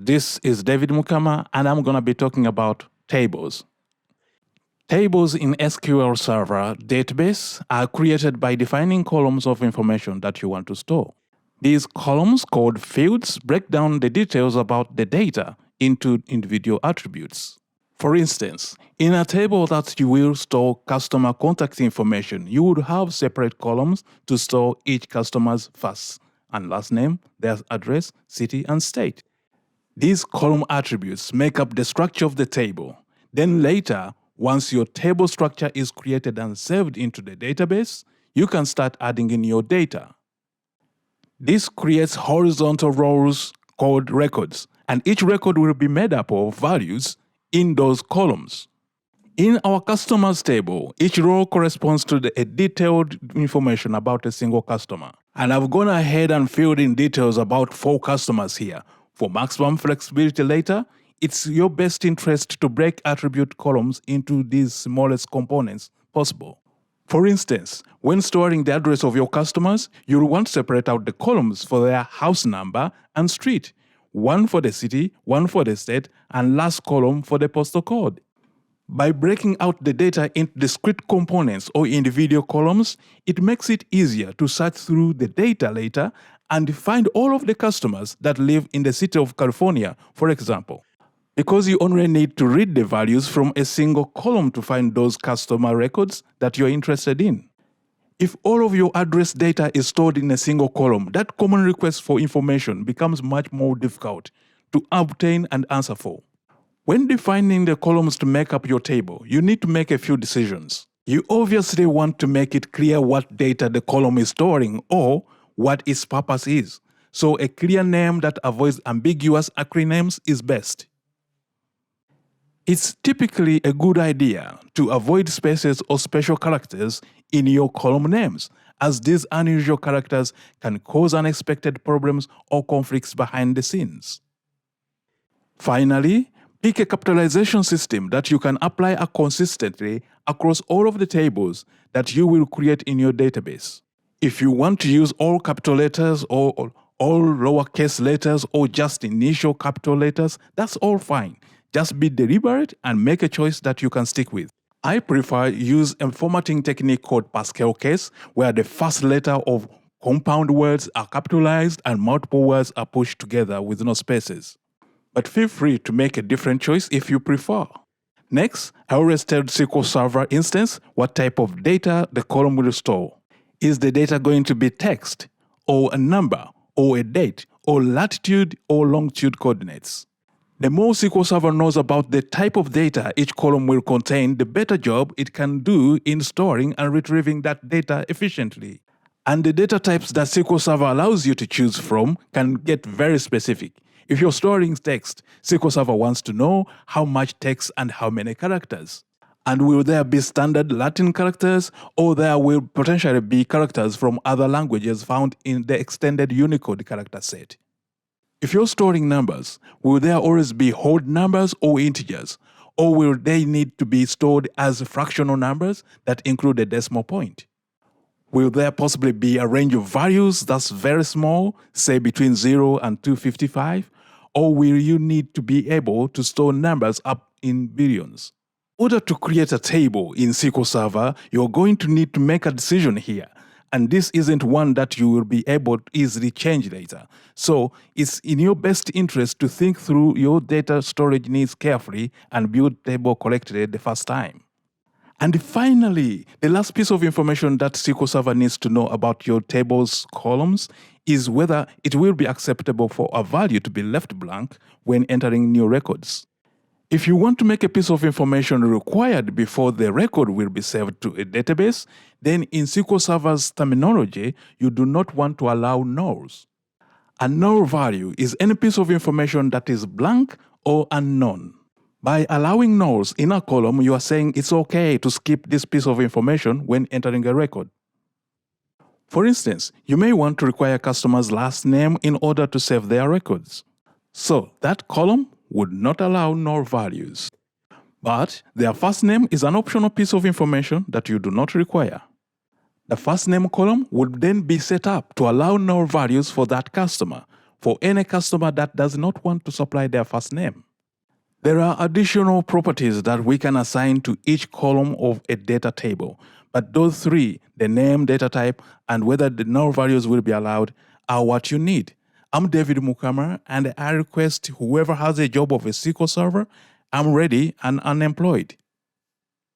This is David Mukama, and I'm going to be talking about tables. Tables in SQL Server database are created by defining columns of information that you want to store. These columns, called fields, break down the details about the data into individual attributes. For instance, in a table that you will store customer contact information, you would have separate columns to store each customer's first and last name, their address, city, and state. These column attributes make up the structure of the table. Then later, once your table structure is created and saved into the database, you can start adding in your data. This creates horizontal rows called records, and each record will be made up of values in those columns. In our customers table, each row corresponds to a detailed information about a single customer. And I've gone ahead and filled in details about 4 customers here. For maximum flexibility later, it's your best interest to break attribute columns into these smallest components possible. For instance, when storing the address of your customers, you'll want to separate out the columns for their house number and street, one for the city, one for the state, and last column for the postal code. By breaking out the data into discrete components or individual columns, it makes it easier to search through the data later and find all of the customers that live in the city of California, for example. Because you only need to read the values from a single column to find those customer records that you're interested in. If all of your address data is stored in a single column, that common request for information becomes much more difficult to obtain and answer for. When defining the columns to make up your table, you need to make a few decisions. You obviously want to make it clear what data the column is storing or what its purpose is, so a clear name that avoids ambiguous acronyms is best. It's typically a good idea to avoid spaces or special characters in your column names, as these unusual characters can cause unexpected problems or conflicts behind the scenes. Finally, pick a capitalization system that you can apply consistently across all of the tables that you will create in your database. If you want to use all capital letters or all lowercase letters or just initial capital letters, that's all fine. Just be deliberate and make a choice that you can stick with. I prefer use a formatting technique called Pascal case, where the first letter of compound words are capitalized and multiple words are pushed together with no spaces. But feel free to make a different choice if you prefer. Next, I always tell SQL Server instance what type of data the column will store. Is the data going to be text, or a number, or a date, or latitude or longitude coordinates? The more SQL Server knows about the type of data each column will contain, the better job it can do in storing and retrieving that data efficiently. And the data types that SQL Server allows you to choose from can get very specific. If you're storing text, SQL Server wants to know how much text and how many characters. And will there be standard Latin characters, or there will potentially be characters from other languages found in the extended Unicode character set? If you're storing numbers, will there always be whole numbers or integers, or will they need to be stored as fractional numbers that include a decimal point? Will there possibly be a range of values that's very small, say between 0 and 255, or will you need to be able to store numbers up in billions? In order to create a table in SQL Server, you're going to need to make a decision here. And this isn't one that you will be able to easily change later. So it's in your best interest to think through your data storage needs carefully and build the table correctly the first time. And finally, the last piece of information that SQL Server needs to know about your table's columns is whether it will be acceptable for a value to be left blank when entering new records. If you want to make a piece of information required before the record will be saved to a database, then in SQL Server's terminology, you do not want to allow nulls. A null value is any piece of information that is blank or unknown. By allowing nulls in a column, you are saying it's okay to skip this piece of information when entering a record. For instance, you may want to require customers' last name in order to save their records. So that column would not allow null values. But their first name is an optional piece of information that you do not require. The first name column would then be set up to allow null values for that customer. for any customer that does not want to supply their first name. There are additional properties that we can assign to each column of a data table, but those three, the name, data type, and whether the null values will be allowed, are what you need. I'm David Mukama, and I request whoever has a job of a SQL server, I'm ready and unemployed.